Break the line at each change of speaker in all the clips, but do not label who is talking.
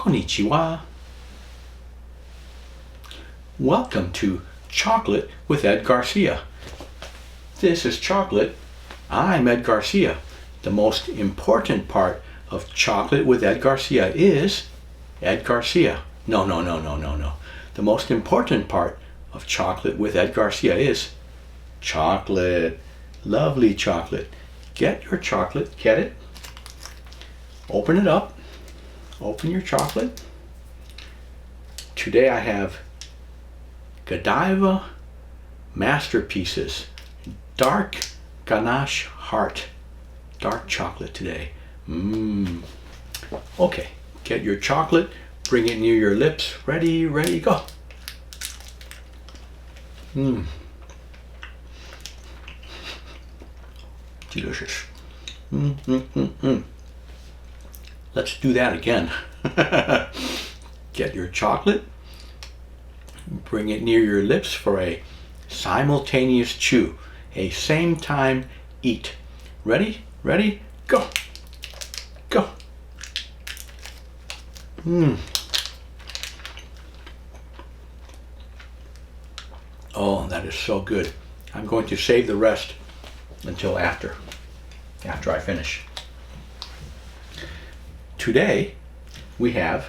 Konnichiwa. Welcome to Chocolate with Ed Garcia. This is Chocolate. I'm Ed Garcia. The most important part of Chocolate with Ed Garcia is Ed Garcia. No. The most important part of Chocolate with Ed Garcia is chocolate. Lovely chocolate. Get your chocolate. Get it? Open it up. Open your chocolate. Today I have Godiva Masterpieces Dark Ganache Heart. Dark chocolate today. Okay, get your chocolate, bring it near your lips. Ready, go. Delicious. Let's do that again. Get your chocolate, bring it near your lips for a simultaneous chew, a same time eat. Ready, go. Oh, that is so good. I'm going to save the rest until after I finish. Today we have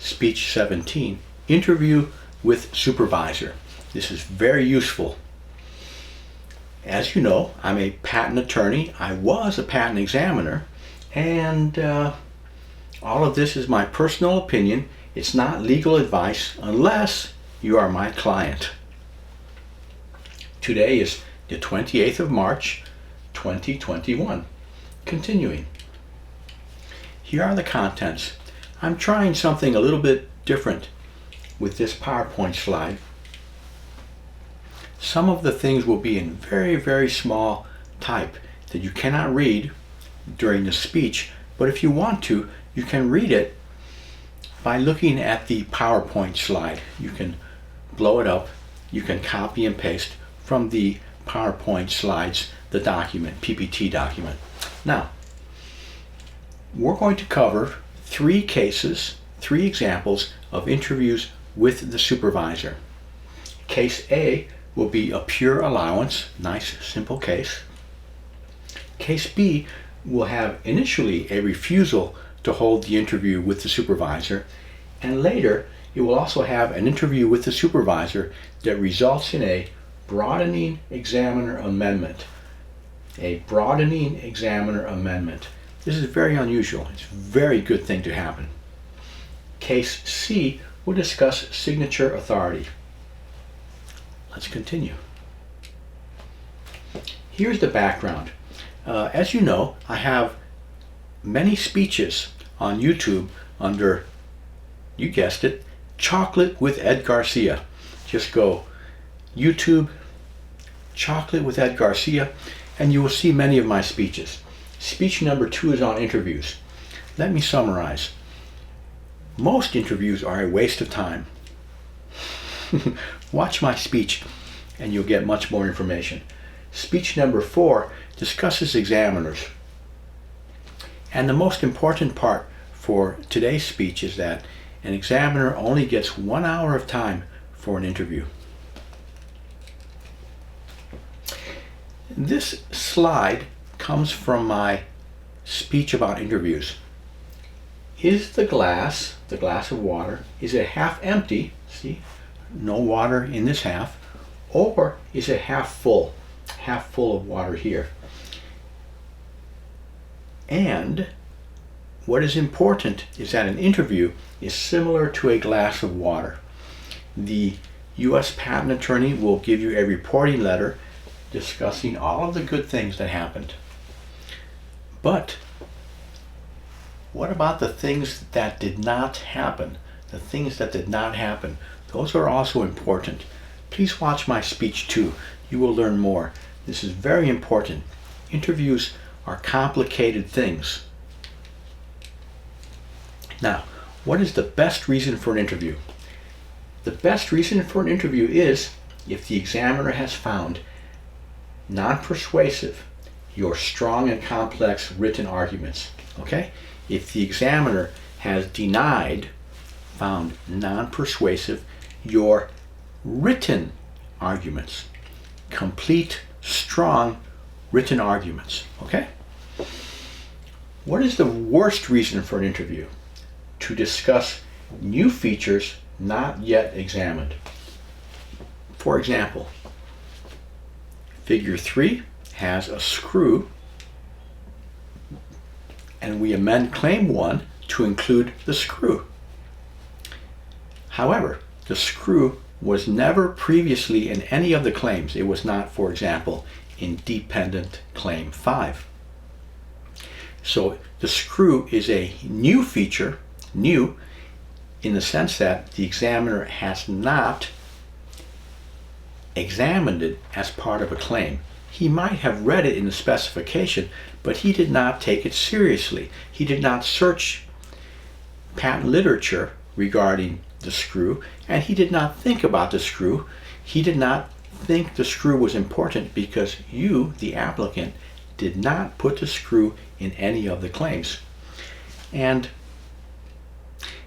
speech 17, interview with supervisor. This is very useful. As you know, I'm a patent attorney. I was a patent examiner, and all of this is my personal opinion. It's not legal advice unless you are my client. Today is the 28th of March, 2021. Continuing. Here are the contents. I'm trying something a little bit different with this PowerPoint slide. Some of the things will be in very, very small type that you cannot read during the speech, but if you want to, you can read it by looking at the PowerPoint slide. You can blow it up, you can copy and paste from the PowerPoint slides the document, PPT document. Now, we're going to cover three examples of interviews with the supervisor. Case A will be a pure allowance, nice simple case. Case B will have initially a refusal to hold the interview with the supervisor, and later it will also have an interview with the supervisor that results in a broadening examiner amendment. A broadening examiner amendment. This is very unusual. It's a very good thing to happen. Case C will discuss signature authority. Let's continue. Here's the background. As you know, I have many speeches on YouTube under, you guessed it, Chocolate with Ed Garcia. Just go YouTube, Chocolate with Ed Garcia, and you will see many of my speeches. Speech number 2 is on interviews. Let me summarize. Most interviews are a waste of time. Watch my speech and you'll get much more information. Speech number 4 discusses examiners. And the most important part for today's speech is that an examiner only gets 1 hour of time for an interview. This slide comes from my speech about interviews. Is the glass of water, is it half empty? See, no water in this half. Or is it half full of water here? And what is important is that an interview is similar to a glass of water. The U.S. patent attorney will give you a reporting letter discussing all of the good things that happened. But what about the things that did not happen? The things that did not happen, those are also important. Please watch my speech too. You will learn more. This is very important. Interviews are complicated things. Now, what is the best reason for an interview? The best reason for an interview is if the examiner has found non-persuasive your strong and complex written arguments. Okay? If the examiner has denied, found non-persuasive, your written arguments. Complete, strong written arguments. Okay? What is the worst reason for an interview? To discuss new features not yet examined. For example, Figure 3 has a screw, and we amend Claim 1 to include the screw. However, the screw was never previously in any of the claims. It was not, for example, in Dependent Claim 5. So the screw is a new feature, new in the sense that the examiner has not examined it as part of a claim. He might have read it in the specification, but he did not take it seriously. He did not search patent literature regarding the screw, and he did not think about the screw. He did not think the screw was important because you, the applicant, did not put the screw in any of the claims. And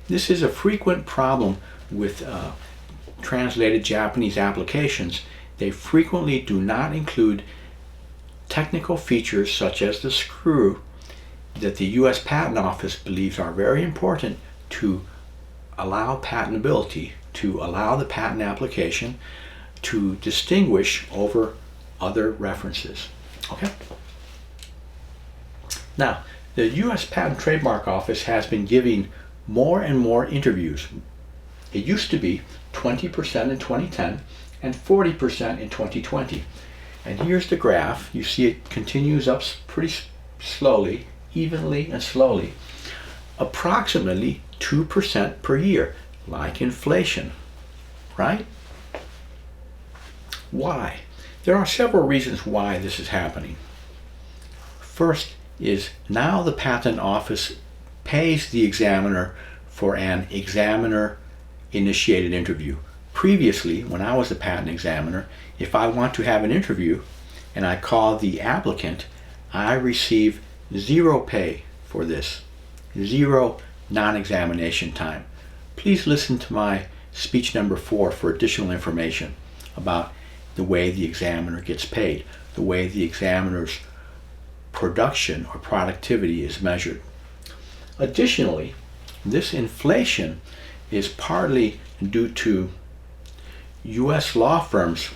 this is a frequent problem with translated Japanese applications. They frequently do not include technical features such as the screw that the U.S. Patent Office believes are very important to allow patentability, to allow the patent application to distinguish over other references. Okay? Now, the U.S. Patent Trademark Office has been giving more and more interviews. It used to be 20% in 2010 and 40% in 2020. And here's the graph. You see it continues up pretty slowly, evenly and slowly. Approximately 2% per year, like inflation, right? Why? There are several reasons why this is happening. First is now the Patent Office pays the examiner for an examiner-initiated interview. Previously, when I was a patent examiner, if I want to have an interview and I call the applicant, I receive zero pay for this, zero non-examination time. Please listen to my speech number 4 for additional information about the way the examiner gets paid, the way the examiner's production or productivity is measured. Additionally, this inflation is partly due to U.S. law firms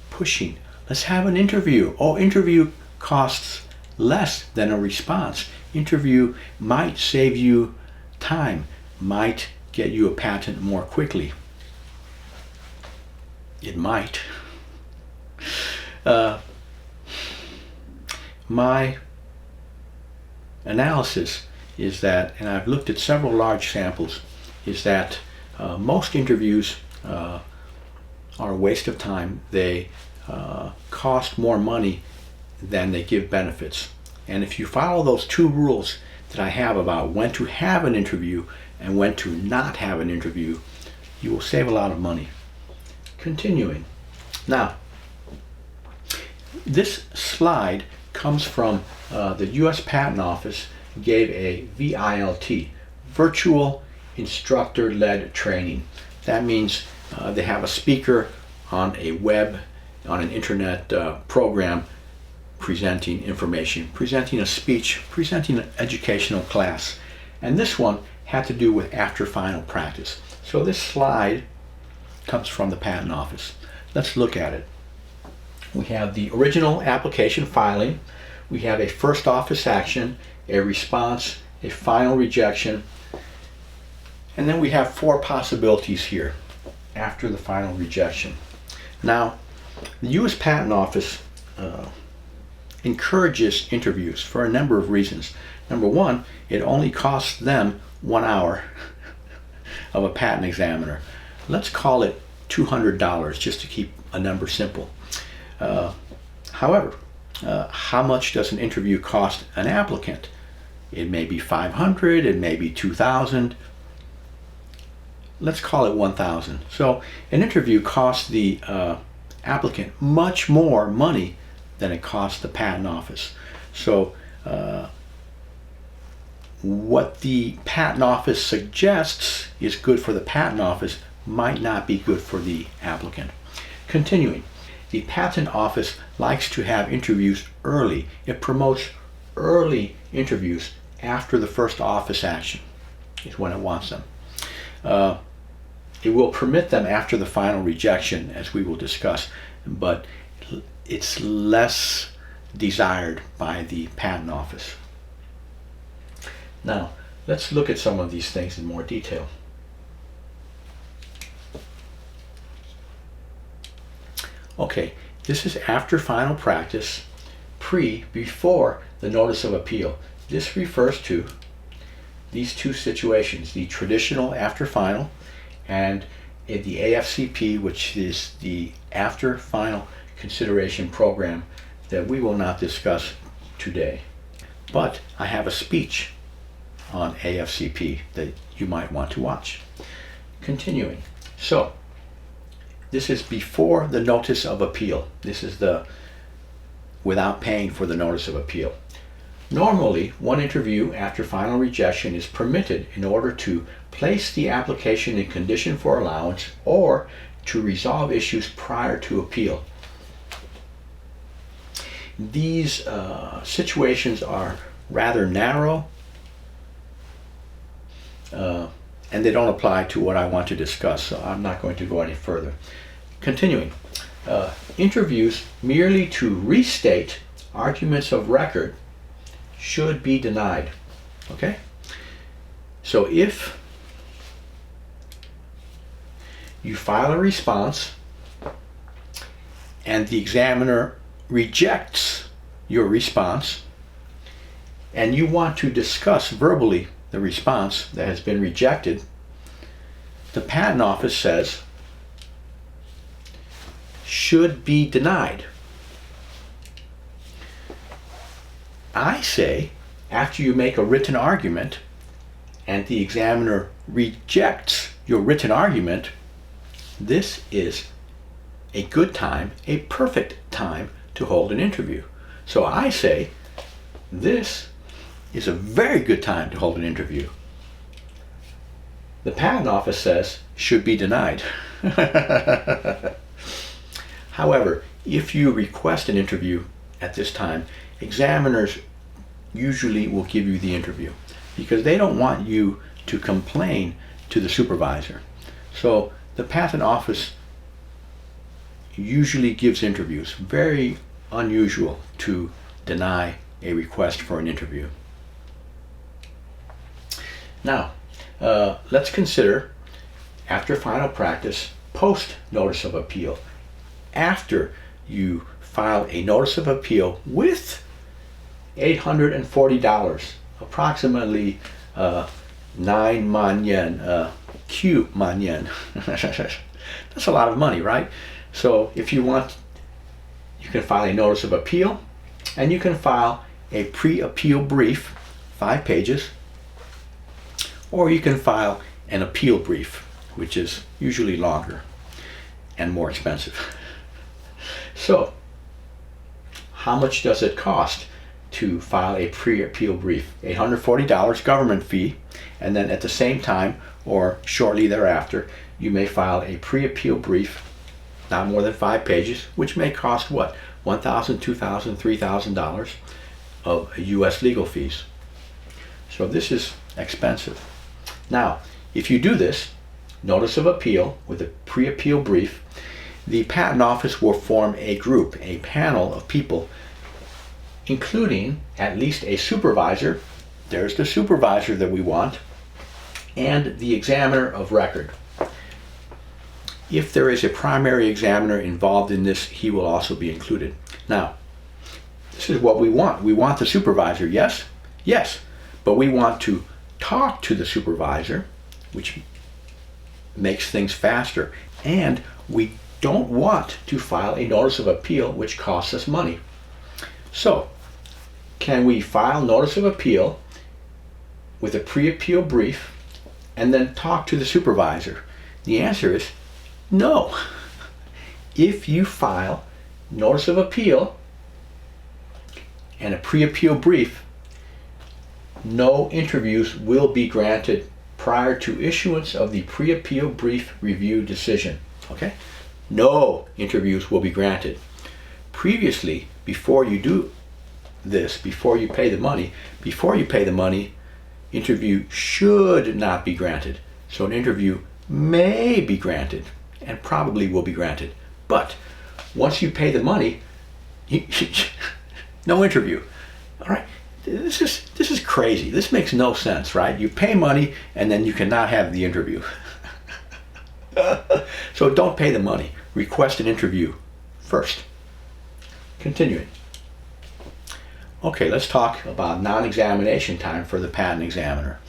pushing, let's have an interview. Oh, interview costs less than a response. Interview might save you time, might get you a patent more quickly. It might. My analysis is that, and I've looked at several large samples, is that most interviews are a waste of time. They cost more money than they give benefits. And if you follow those 2 rules that I have about when to have an interview and when to not have an interview, you will save a lot of money. Continuing. Now, this slide comes from the U.S. Patent Office gave a VILT, Virtual Instructor-Led Training. That means they have a speaker on a web, on an internet program presenting information, presenting a speech, presenting an educational class. And this one had to do with after final practice. So this slide comes from the Patent Office. Let's look at it. We have the original application filing, we have a first office action, a response, a final rejection, and then we have 4 possibilities here after the final rejection. Now, the U.S. Patent Office encourages interviews for a number of reasons. Number 1, it only costs them 1 hour of a patent examiner. Let's call it $200 just to keep a number simple. However, how much does an interview cost an applicant? It may be $500, it may be $2,000. Let's call it $1,000. So an interview costs the applicant much more money than it costs the Patent Office. So what the patent office suggests is good for the patent office might not be good for the applicant. Continuing, the patent office likes to have interviews early. It promotes early interviews after the first office action is when it wants them. It will permit them after the final rejection, as we will discuss, but it's less desired by the patent office. Now, let's look at some of these things in more detail. Okay, this is after final practice, before the notice of appeal. This refers to these two situations, the traditional after final and the AFCP, which is the after final consideration program that we will not discuss today. But I have a speech on AFCP that you might want to watch. Continuing. So, this is before the notice of appeal. This is the without paying for the notice of appeal. Normally, one interview after final rejection is permitted in order to place the application in condition for allowance or to resolve issues prior to appeal. These situations are rather narrow and they don't apply to what I want to discuss, so I'm not going to go any further. Continuing, interviews merely to restate arguments of record should be denied. Okay? So if you file a response and the examiner rejects your response and you want to discuss verbally the response that has been rejected, the patent office says should be denied. I say, after you make a written argument and the examiner rejects your written argument, this is a good time, a perfect time to hold an interview. So I say, this is a very good time to hold an interview. The patent office says, should be denied. However, if you request an interview at this time, examiners usually will give you the interview because they don't want you to complain to the supervisor. So the patent office usually gives interviews. Very unusual to deny a request for an interview. Now, let's consider after final practice, post notice of appeal. After you file a notice of appeal with $840, approximately 9 man yen, Q man yen. That's a lot of money, right? So if you want, you can file a notice of appeal and you can file a pre-appeal brief, 5 pages, or you can file an appeal brief, which is usually longer and more expensive. So, how much does it cost to file a pre-appeal brief? $840 government fee, and then at the same time or shortly thereafter, you may file a pre-appeal brief, not more than 5 pages, which may cost what? $1,000, $2,000, $3,000 of US legal fees. So this is expensive. Now, if you do this, notice of appeal with a pre-appeal brief, the patent office will form a group, a panel of people, including at least a supervisor. There's the supervisor that we want, and the examiner of record. If there is a primary examiner involved in this, he will also be included. Now, this is what we want. We want the supervisor, yes? Yes, but we want to talk to the supervisor, which makes things faster, and we don't want to file a notice of appeal which costs us money. So, can we file notice of appeal with a pre-appeal brief and then talk to the supervisor? The answer is no. If you file notice of appeal and a pre-appeal brief, no interviews will be granted prior to issuance of the pre-appeal brief review decision. Okay? No interviews will be granted. Previously, before you do this, before you pay the money, interview should not be granted. So an interview may be granted and probably will be granted. But once you pay the money, no interview. All right? This is crazy. This makes no sense, right? You pay money and then you cannot have the interview. So don't pay the money. Request an interview first. Continuing. Okay, let's talk about non-examination time for the patent examiner.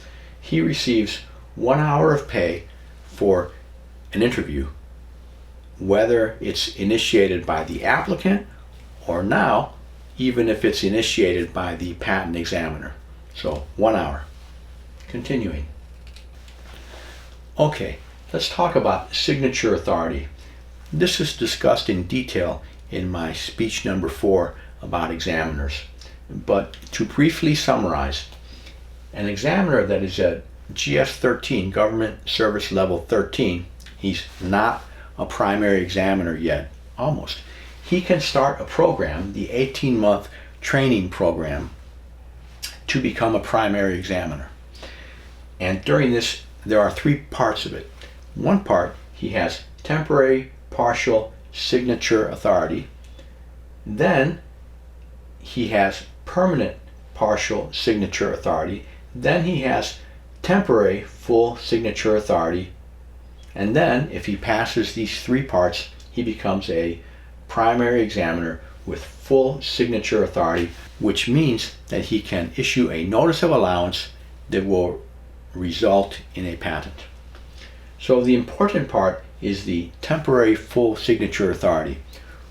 He receives 1 hour of pay for an interview, whether it's initiated by the applicant or now, even if it's initiated by the patent examiner. So 1 hour. Continuing. Okay, let's talk about signature authority. This is discussed in detail in my speech number 4 about examiners. But to briefly summarize, an examiner that is at GS 13, Government Service Level 13, he's not a primary examiner yet, almost. He can start a program, the 18-month training program, to become a primary examiner. And during this, there are 3 parts of it. One part, he has temporary partial signature authority. Then he has permanent partial signature authority. Then he has temporary full signature authority. And then if he passes these 3 parts, he becomes a primary examiner with full signature authority, which means that he can issue a notice of allowance that will result in a patent. So the important part is the temporary full signature authority.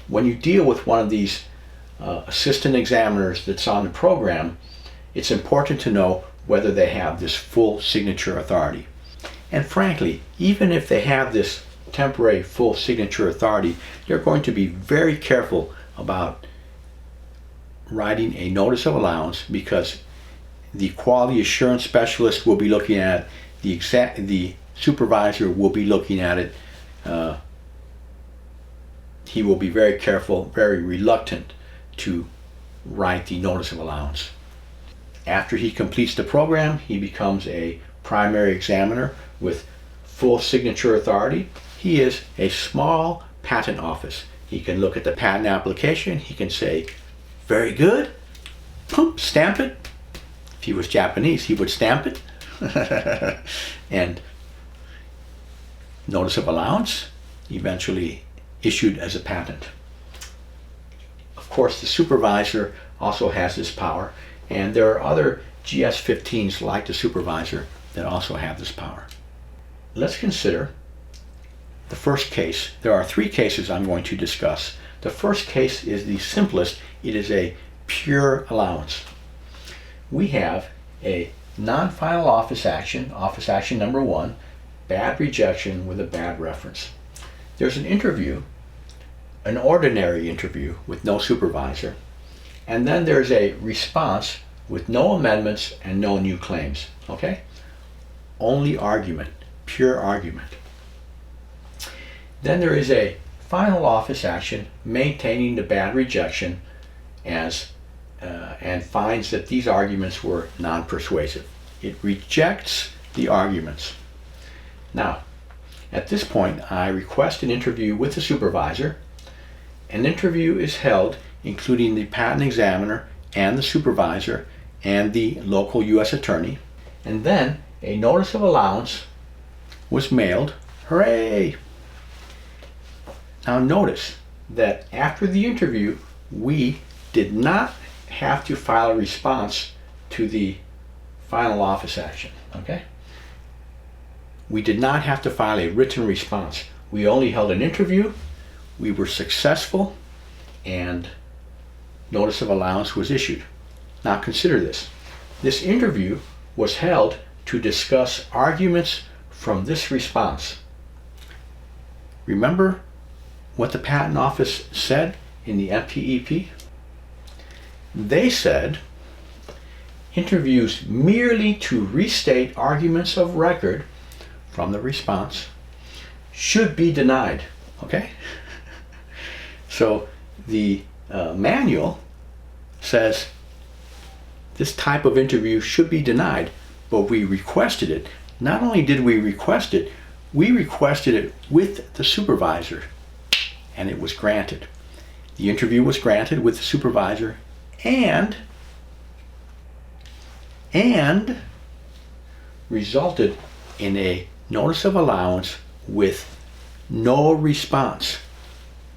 When you deal with one of these assistant examiners that's on the program, it's important to know whether they have this full signature authority. And frankly, even if they have this temporary full signature authority, you're going to be very careful about writing a notice of allowance, because the quality assurance specialist will be looking at it, the supervisor will be looking at it. He will be very careful, very reluctant to write the notice of allowance. After he completes the program, he becomes a primary examiner with full signature authority. He is a small patent office. He can look at the patent application. He can say, very good, boom, stamp it. If he was Japanese, he would stamp it. And notice of allowance eventually issued as a patent. Of course, the supervisor also has this power, and there are other GS-15s like the supervisor that also have this power. Let's consider the first case. There are 3 cases I'm going to discuss. The first case is the simplest. It is a pure allowance. We have a non-final office action number 1, bad rejection with a bad reference. There's an interview, an ordinary interview with no supervisor, and then there's a response with no amendments and no new claims. Okay? Only argument, pure argument. Then there is a final office action maintaining the bad rejection and finds that these arguments were non-persuasive. It rejects the arguments. Now, at this point, I request an interview with the supervisor. An interview is held including the patent examiner and the supervisor and the local U.S. attorney. And then a notice of allowance was mailed. Hooray! Now notice that after the interview, we did not have to file a response to the final office action. Okay? We did not have to file a written response. We only held an interview, we were successful, and notice of allowance was issued. Now consider this. This interview was held to discuss arguments from this response. Remember what the patent office said in the MPEP? They said interviews merely to restate arguments of record from the response should be denied. Okay? So the manual says this type of interview should be denied, but we requested it. Not only did we request it, we requested it with the supervisor, and it was granted. The interview was granted with the supervisor and resulted in a notice of allowance with no response,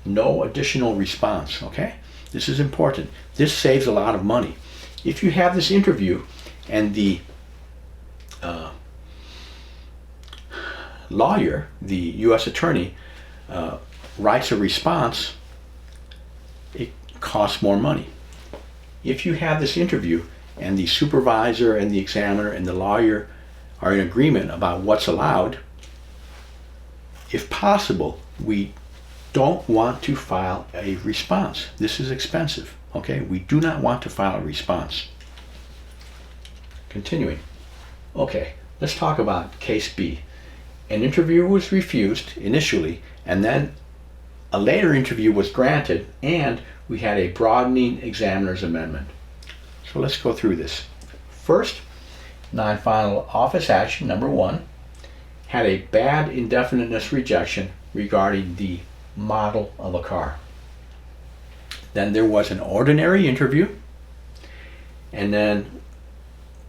no additional response. Okay? This is important. This saves a lot of money. If you have this interview and the lawyer, the U.S. attorney, writes a response, it costs more money. If you have this interview and the supervisor and the examiner and the lawyer are in agreement about what's allowed, if possible, we don't want to file a response. This is expensive. Okay? We do not want to file a response. Continuing. Okay, let's talk about case B. An interview was refused initially, and then a later interview was granted, and we had a broadening examiner's amendment. So let's go through this. First, non-final office action number 1 had a bad indefiniteness rejection regarding the model of a car. Then there was an ordinary interview, and then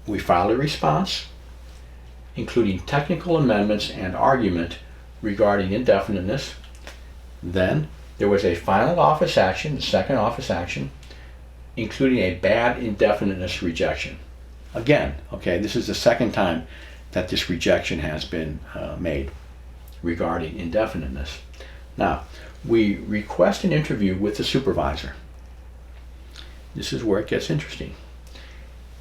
we filed a response, including technical amendments and argument regarding indefiniteness. Then there was a final office action, the second office action, including a bad indefiniteness rejection. Again, okay, this is the second time that this rejection has been made regarding indefiniteness. Now, we request an interview with the supervisor. This is where it gets interesting.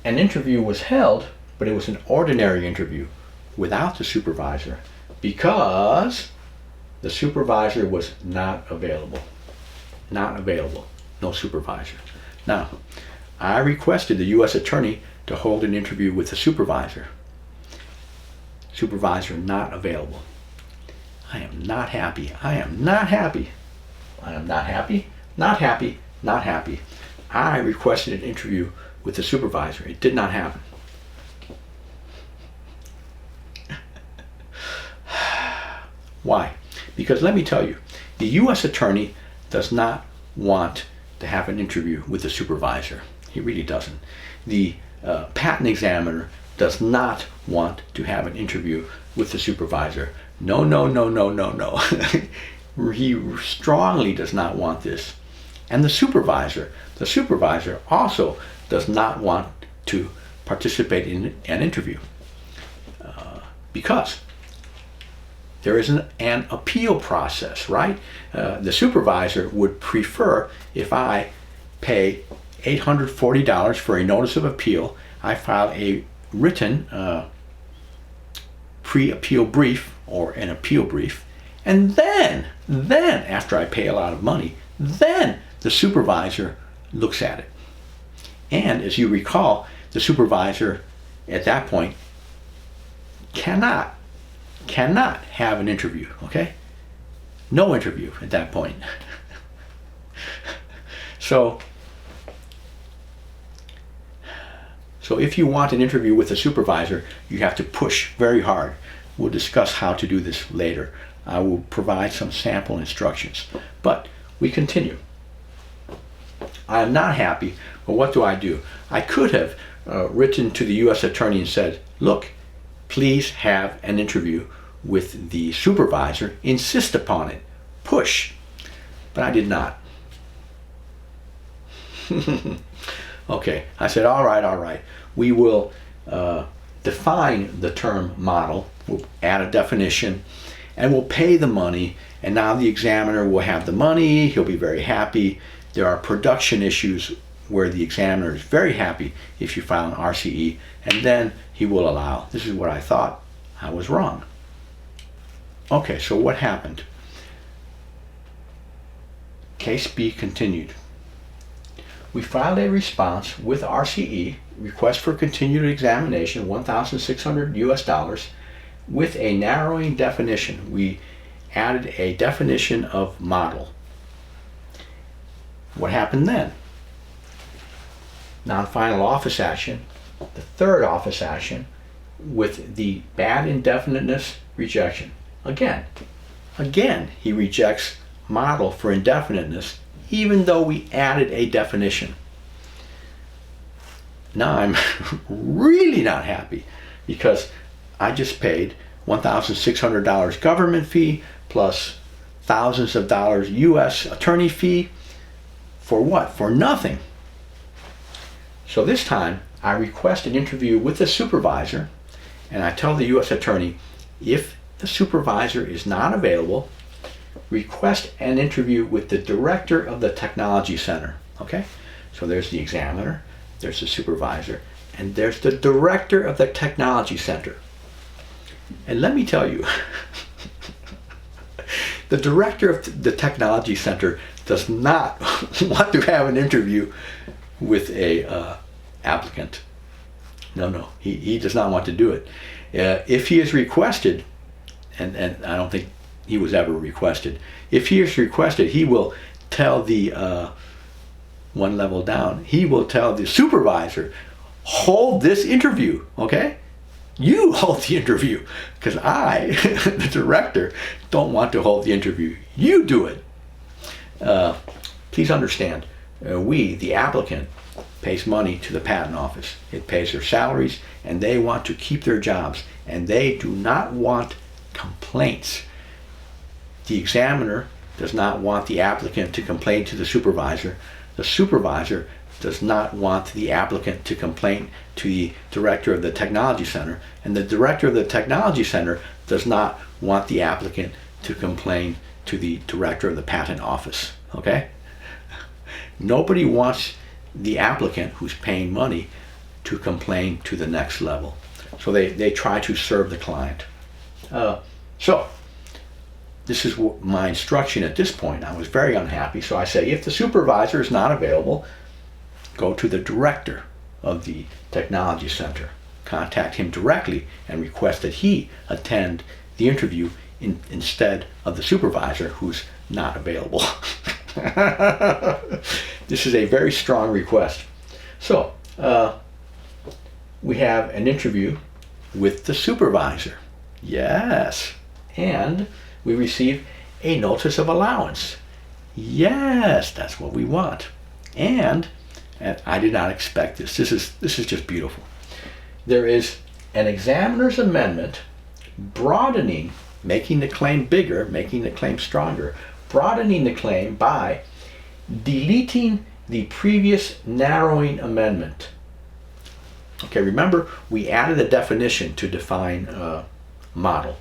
An interview was held, but it was an ordinary interview without the supervisor because the supervisor was not available. Not available. No supervisor. Now, I requested the U.S. attorney to hold an interview with the supervisor. Supervisor not available. I am not happy. I am not happy. I am not happy. Not happy. Not happy. I requested an interview with the supervisor. It did not happen. Why? Because let me tell you, the U.S. attorney does not want to have an interview with the supervisor. He really doesn't. The patent examiner does not want to have an interview with the supervisor. No, no, no, no, no, no. He strongly does not want this. And the supervisor also does not want to participate in an interview because there is an appeal process, right? The supervisor would prefer if I pay $840 for a notice of appeal, I file a written pre-appeal brief or an appeal brief, and then after I pay a lot of money, then the supervisor looks at it. And as you recall, the supervisor at that point cannot have an interview, okay? No interview at that point. So if you want an interview with a supervisor, you have to push very hard. We'll discuss how to do this later. I will provide some sample instructions. But we continue. I am not happy, but what do? I could have written to the U.S. attorney and said, look, please have an interview with the supervisor. Insist upon it. Push. But I did not. Okay, I said, all right. We will define the term model. We'll add a definition, and we'll pay the money. And now the examiner will have the money. He'll be very happy. There are production issues where the examiner is very happy if you file an RCE, and then he will allow. This is what I thought. I was wrong. Okay, so what happened? Case B continued. We filed a response with RCE request for continued examination, $1,600 US, with a narrowing definition. We added a definition of model. What happened then? Non-final office action, the third office action, with the bad indefiniteness rejection. Again, he rejects model for indefiniteness, even though we added a definition. Now I'm really not happy, because I just paid $1,600 government fee plus thousands of dollars US attorney fee for what? For nothing. So this time I request an interview with the supervisor, and I tell the US attorney, if the supervisor is not available, request an interview with the director of the technology center. Okay? So there's the examiner, there's the supervisor, and there's the director of the technology center. And let me tell you, the director of the technology center does not want to have an interview with a applicant. No, he does not want to do it. If he is requested, and I don't think he was ever requested, if he is requested, he will tell the one level down, he will tell the supervisor, hold this interview, okay? You hold the interview, because I, the director, don't want to hold the interview. You do it. Please understand, we, the applicant, pays money to the patent office. It pays their salaries, and they want to keep their jobs, and they do not want complaints. The examiner does not want the applicant to complain to the supervisor. The supervisor does not want the applicant to complain to the director of the technology center, and the director of the technology center does not want the applicant to complain to the director of the patent office. Okay? Nobody wants the applicant who's paying money to complain to the next level. So they try to serve the client. So this is my instruction at this point. I was very unhappy, so I say, if the supervisor is not available, go to the director of the technology center. Contact him directly and request that he attend the interview instead of the supervisor, who's not available. This is a very strong request. So we have an interview with the supervisor. Yes. And we receive a notice of allowance. Yes, that's what we want. And I did not expect this. This is just beautiful. There is an examiner's amendment broadening, making the claim bigger, making the claim stronger, broadening the claim by deleting the previous narrowing amendment. Okay, remember we added a definition to define model.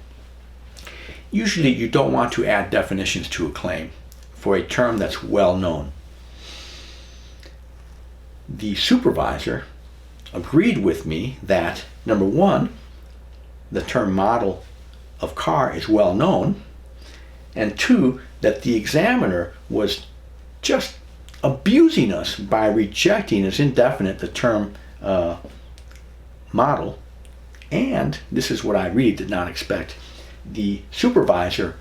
Usually you don't want to add definitions to a claim for a term that's well known. The supervisor agreed with me that, number one, the term model of car is well known, and two, that the examiner was just abusing us by rejecting as indefinite the term model. And this is what I really did not expect. The supervisor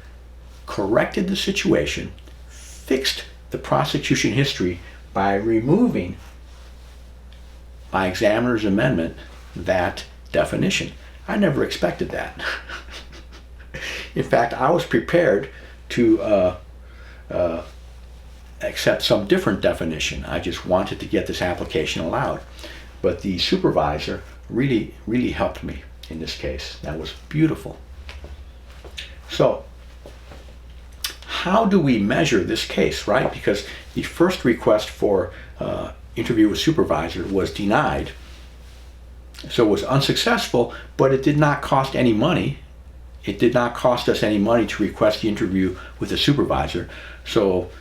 corrected the situation, fixed the prosecution history by removing, by examiner's amendment, that definition. I never expected that. In fact, I was prepared to accept some different definition. I just wanted to get this application allowed. But the supervisor really helped me in this case. That was beautiful. So, how do we measure this case, right? Because the first request for interview with supervisor was denied. So it was unsuccessful, but it did not cost any money. It did not cost us any money to request the interview with the supervisor. So,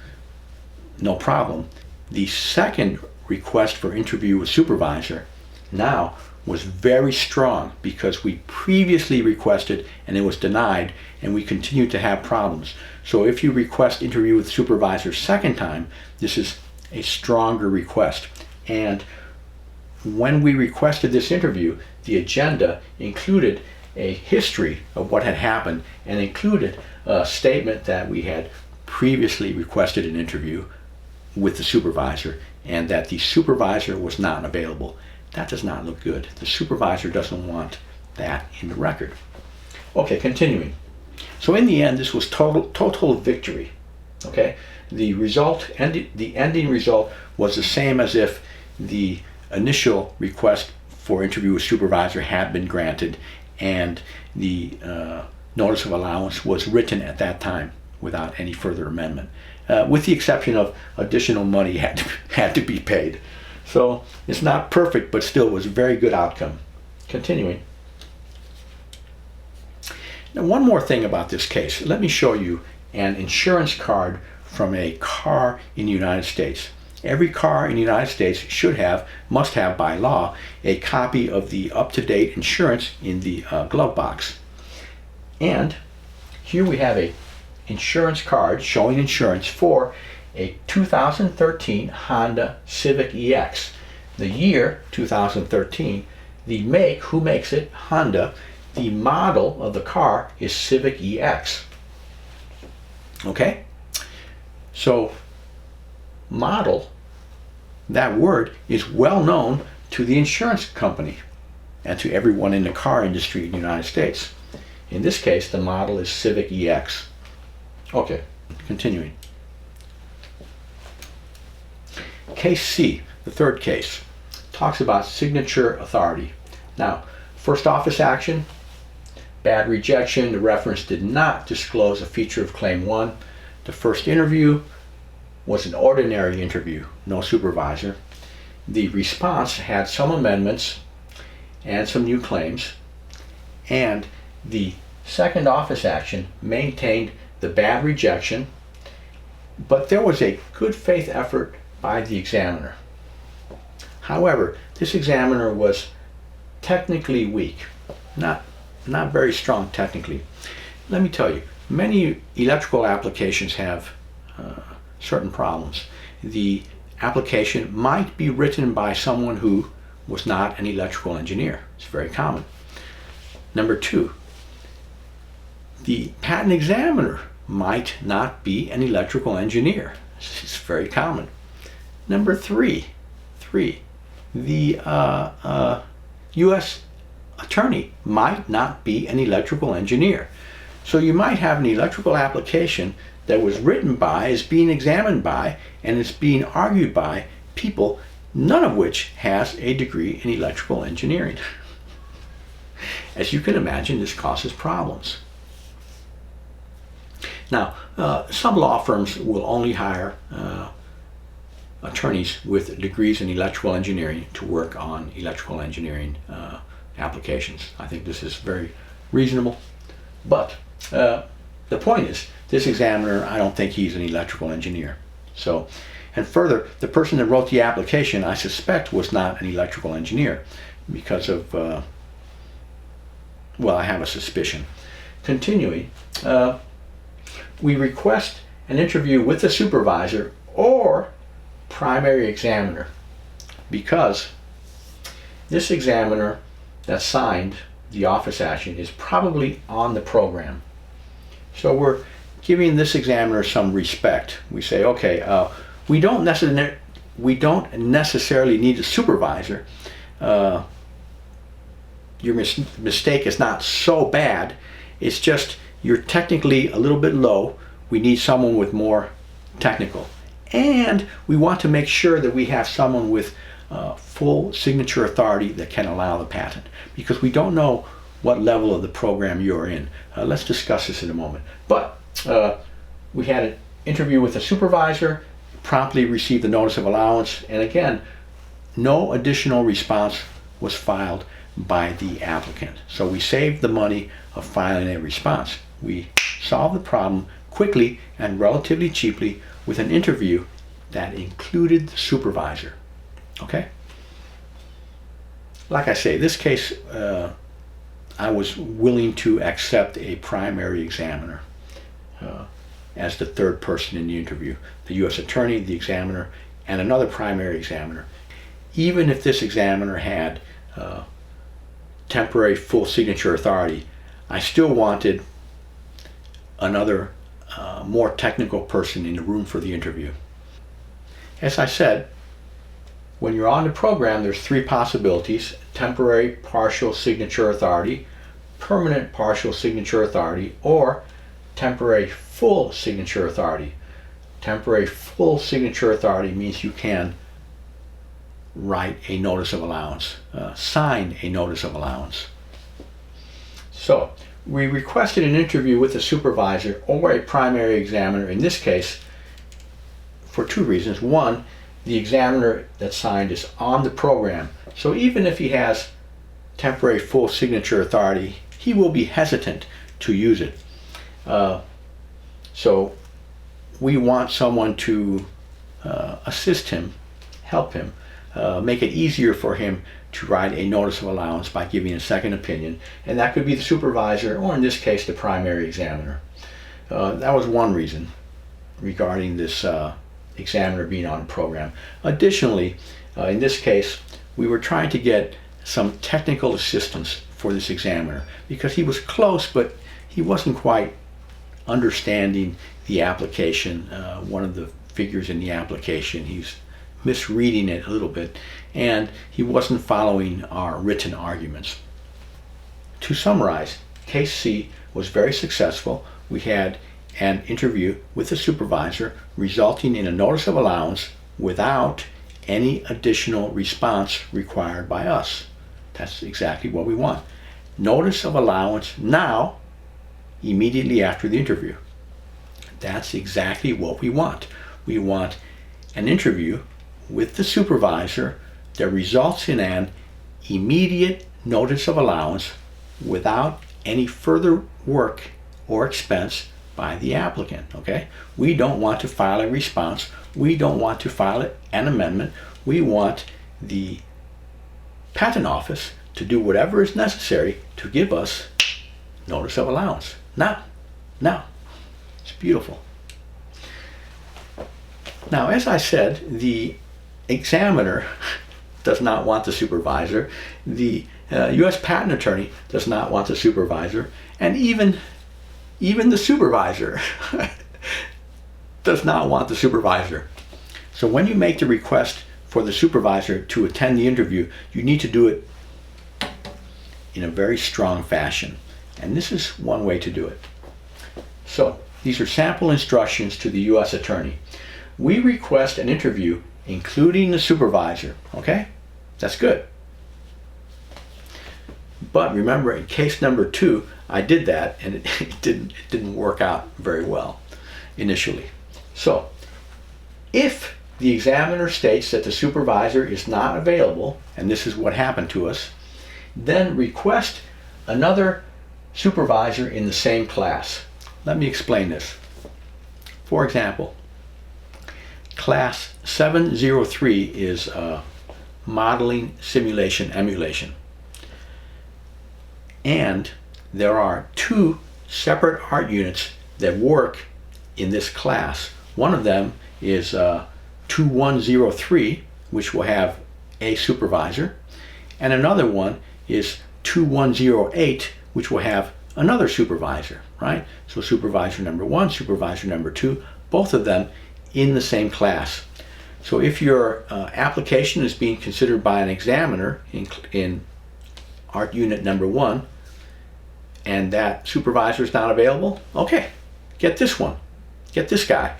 no problem. The second request for interview with supervisor now was very strong, because we previously requested and it was denied, and we continue to have problems. So if you request interview with supervisor second time, this is a stronger request. And when we requested this interview, the agenda included a history of what had happened and included a statement that we had previously requested an interview with the supervisor and that the supervisor was not available. That does not look good. The supervisor doesn't want that in the record. Okay, continuing. So in the end, this was total victory. Okay, the ending result was the same as if the initial request for interview with supervisor had been granted and the notice of allowance was written at that time without any further amendment, with the exception of additional money had to be paid. So it's not perfect, but still was a very good outcome. Continuing. Now, one more thing about this case. Let me show you an insurance card from a car in the United States. Every car in the United States must have by law, a copy of the up-to-date insurance in the glove box. And here we have a insurance card showing insurance for a 2013 Honda Civic EX. The year 2013, the make, who makes it? Honda. The model of the car is Civic EX. Okay? So, model, that word is well known to the insurance company and to everyone in the car industry in the United States. In this case, the model is Civic EX. Okay, continuing. Case C, the third case, talks about signature authority. Now, first office action, bad rejection. The reference did not disclose a feature of Claim 1. The first interview was an ordinary interview, no supervisor. The response had some amendments and some new claims. And the second office action maintained the bad rejection, but there was a good faith effort by the examiner. However, this examiner was technically weak, not very strong technically. Let me tell you, many electrical applications have certain problems. The application might be written by someone who was not an electrical engineer. It's very common. Number two, the patent examiner might not be an electrical engineer. It's very common. Number three, the U.S. attorney might not be an electrical engineer. So you might have an electrical application that was written by, is being examined by, and is being argued by people, none of which has a degree in electrical engineering. As you can imagine, this causes problems. Now, some law firms will only hire attorneys with degrees in electrical engineering to work on electrical engineering applications. I think this is very reasonable. But the point is, this examiner, I don't think he's an electrical engineer. So, and further, the person that wrote the application, I suspect, was not an electrical engineer because of, well, I have a suspicion. Continuing, we request an interview with the supervisor or primary examiner because this examiner that signed the office action is probably on the program. So we're giving this examiner some respect. We say, okay, we don't necessarily need a supervisor. Your mistake is not so bad. It's just you're technically a little bit low. We need someone with more technical. And we want to make sure that we have someone with full signature authority that can allow the patent, because we don't know what level of the program you're in. Let's discuss this in a moment. But we had an interview with a supervisor, promptly received the notice of allowance, and again, no additional response was filed by the applicant. So we saved the money of filing a response. We solved the problem quickly and relatively cheaply with an interview that included the supervisor. Okay? Like I say, this case, I was willing to accept a primary examiner as the third person in the interview. The U.S. attorney, the examiner, and another primary examiner. even if this examiner had temporary full signature authority, I still wanted another more technical person in the room for the interview. As I said, when you're on the program, there's three possibilities: temporary partial signature authority, permanent partial signature authority, or temporary full signature authority. Temporary full signature authority means you can write a notice of allowance, sign a notice of allowance. So we requested an interview with a supervisor or a primary examiner, in this case, for two reasons. One, the examiner that signed is on the program, so even if he has temporary full signature authority, he will be hesitant to use it. So we want someone to assist him, help him, make it easier for him to write a notice of allowance by giving a second opinion, and that could be the supervisor, or in this case the primary examiner. That was one reason regarding this examiner being on the program. Additionally, in this case, we were trying to get some technical assistance for this examiner because he was close, but he wasn't quite understanding the application. One of the figures in the application, he's misreading it a little bit, and he wasn't following our written arguments. To summarize, case C was very successful. We had an interview with the supervisor resulting in a notice of allowance without any additional response required by us. That's exactly what we want. Notice of allowance now, immediately after the interview. That's exactly what we want. We want an interview with the supervisor that results in an immediate notice of allowance without any further work or expense by the applicant. Okay? We don't want to file a response. We don't want to file an amendment. We want the patent office to do whatever is necessary to give us notice of allowance. Now. It's beautiful. Now, as I said, the examiner does not want the supervisor. The U.S. patent attorney does not want the supervisor. And even the supervisor does not want the supervisor. So when you make the request for the supervisor to attend the interview, you need to do it in a very strong fashion. And this is one way to do it. So these are sample instructions to the U.S. attorney. We request an interview including the supervisor. Okay? That's good. But remember, in case number 2, I did that and it didn't work out very well initially. So if the examiner states that the supervisor is not available, and this is what happened to us, then request another supervisor in the same class. Let me explain this. For example, class 703 is modeling, simulation, emulation. And there are 2 separate art units that work in this class. One of them is 2103, which will have a supervisor, and another one is 2108, which will have another supervisor, right? So supervisor number 1, supervisor number 2, both of them in the same class. So if your application is being considered by an examiner in art unit number 1, and that supervisor is not available, okay, get this one, get this guy.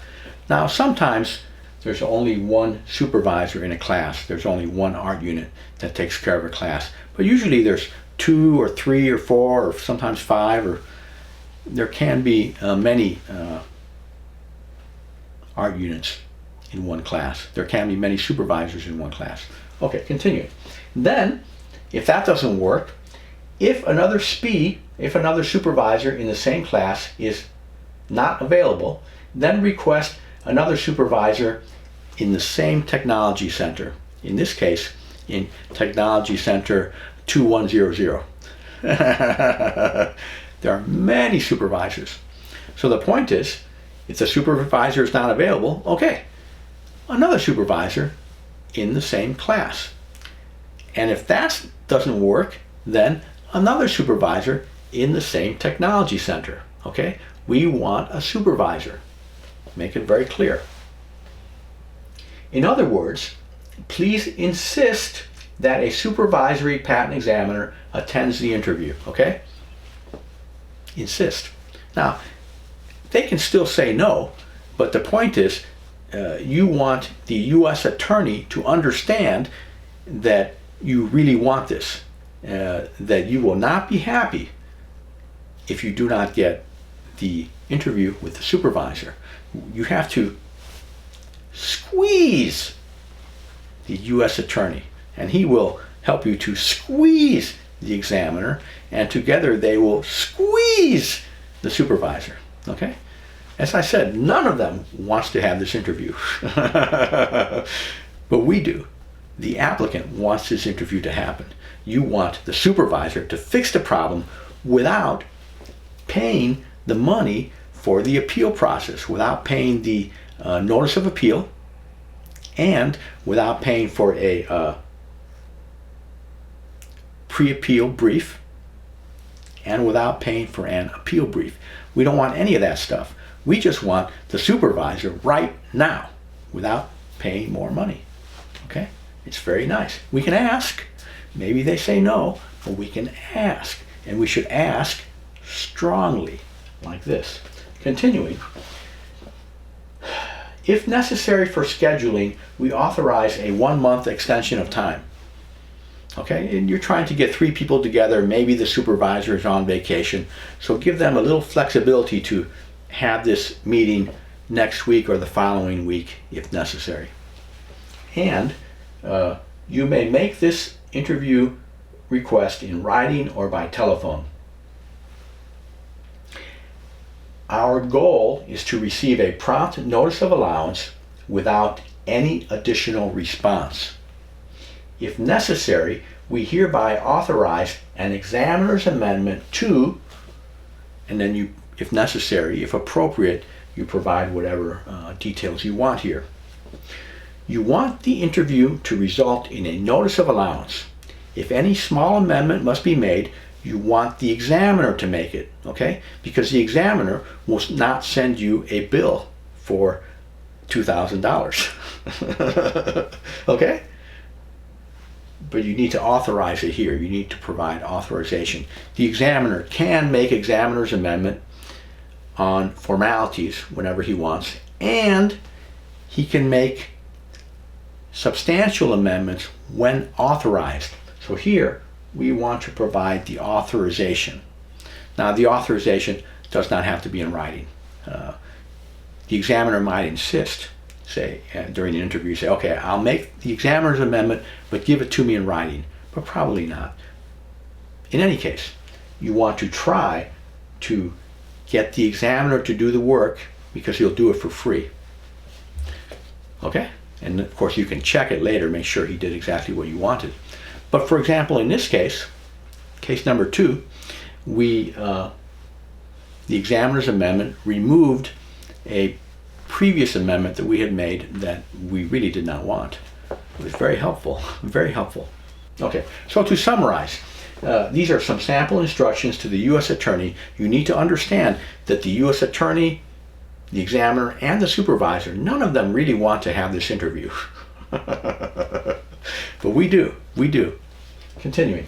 Now sometimes there's only one supervisor in a class. There's only one art unit that takes care of a class. But usually there's 2 or 3 or 4 or sometimes 5, or there can be many art units in one class. There can be many supervisors in one class. Okay, continue. Then, if that doesn't work, if another SPE, if another supervisor in the same class is not available, then request another supervisor in the same technology center. In this case, in technology center 2100. There are many supervisors. So the point is, if the supervisor is not available, okay, another supervisor in the same class. And if that doesn't work, then another supervisor in the same technology center. Okay? We want a supervisor. Make it very clear. In other words, please insist that a supervisory patent examiner attends the interview. Okay? Insist. Now, they can still say no, but the point is, you want the U.S. attorney to understand that you really want this, that you will not be happy if you do not get the interview with the supervisor. You have to squeeze the U.S. attorney, and he will help you to squeeze the examiner, and together they will squeeze the supervisor. Okay? As I said, none of them wants to have this interview. But we do. The applicant wants this interview to happen. You want the supervisor to fix the problem without paying the money for the appeal process, without paying the notice of appeal, and without paying for a pre-appeal brief, and without paying for an appeal brief. We don't want any of that stuff. We just want the supervisor right now without paying more money. Okay? It's very nice. We can ask. Maybe they say no, but we can ask. And we should ask strongly, like this. Continuing. If necessary for scheduling, we authorize a 1-month extension of time. Okay? And you're trying to get 3 people together. Maybe the supervisor is on vacation. So give them a little flexibility to have this meeting next week or the following week if necessary. And you may make this interview request in writing or by telephone. Our goal is to receive a prompt notice of allowance without any additional response. If necessary, we hereby authorize an examiner's amendment to, and then you, if necessary, if appropriate, you provide whatever details you want here. You want the interview to result in a notice of allowance. If any small amendment must be made, you want the examiner to make it, okay? Because the examiner will not send you a bill for $2,000, okay? But you need to authorize it here. You need to provide authorization. The examiner can make examiner's amendment on formalities whenever he wants, and he can make substantial amendments when authorized. So here we want to provide the authorization. Now the authorization does not have to be in writing. The examiner might insist, say during the interview, say, okay, I'll make the examiner's amendment, but give it to me in writing. But probably not. In any case, you want to try to get the examiner to do the work because he'll do it for free. Okay? And of course you can check it later, make sure he did exactly what you wanted. But for example, in this case, case number 2, the examiner's amendment removed a previous amendment that we had made that we really did not want. It was very helpful, very helpful. Okay, so to summarize, these are some sample instructions to the U.S. Attorney. You need to understand that the U.S. Attorney, the examiner, and the supervisor, none of them really want to have this interview. But we do. Continuing.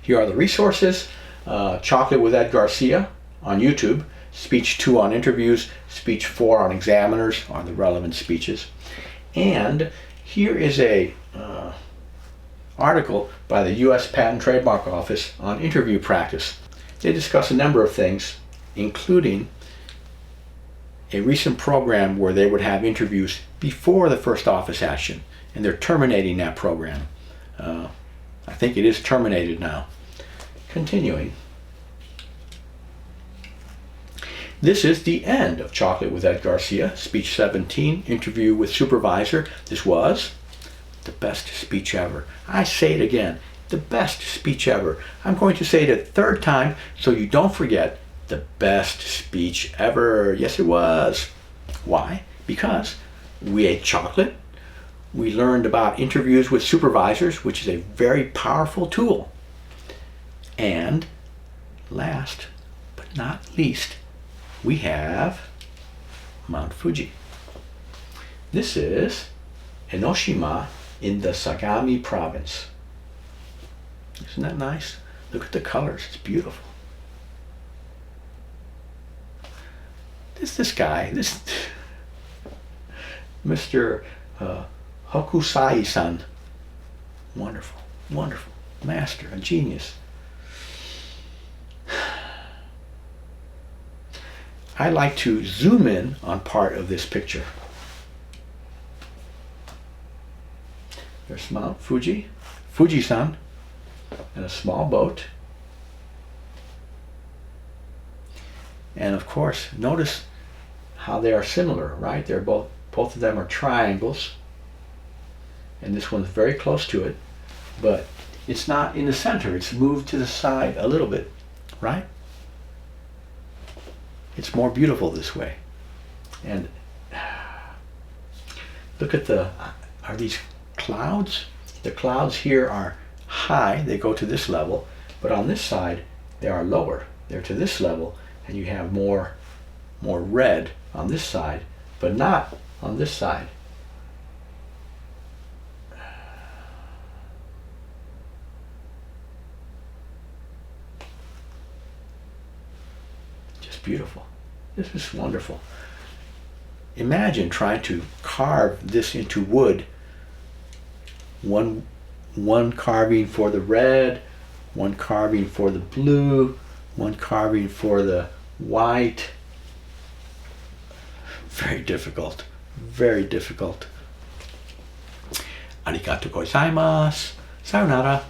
Here are the resources. Chocolate with Ed Garcia on YouTube. Speech 2 on interviews. Speech 4 on examiners, on the relevant speeches. And here is a article by the U.S. Patent and Trademark Office on interview practice. They discuss a number of things, including a recent program where they would have interviews before the first office action, and they're terminating that program. I think it is terminated now. Continuing. This is the end of Chocolate with Ed Garcia, speech 17, interview with supervisor. This was the best speech ever. I say it again, the best speech ever. I'm going to say it a 3rd time so you don't forget, the best speech ever. Yes, it was. Why? Because we ate chocolate, we learned about interviews with supervisors, which is a very powerful tool. And last but not least, we have Mount Fuji. This is Enoshima in the Sagami province. Isn't that nice? Look at the colors, it's beautiful. This guy, Mr. Hokusai-san, wonderful, wonderful, master, a genius. I like to zoom in on part of this picture. There's Mount Fuji, Fuji-san, and a small boat. And of course, notice how they are similar, right? They're both of them are triangles. And this one's very close to it, but it's not in the center. It's moved to the side a little bit, right? It's more beautiful this way. And look at are these clouds? The clouds here are high, they go to this level, but on this side they are lower. They're to this level, and you have more red on this side, but not on this side. Just beautiful. This is wonderful. Imagine trying to carve this into wood. One carving for the red, one carving for the blue, one carving for the white. Very difficult. Very difficult. Arigatou gozaimasu. Sayonara.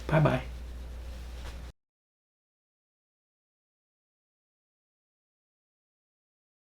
Bye bye.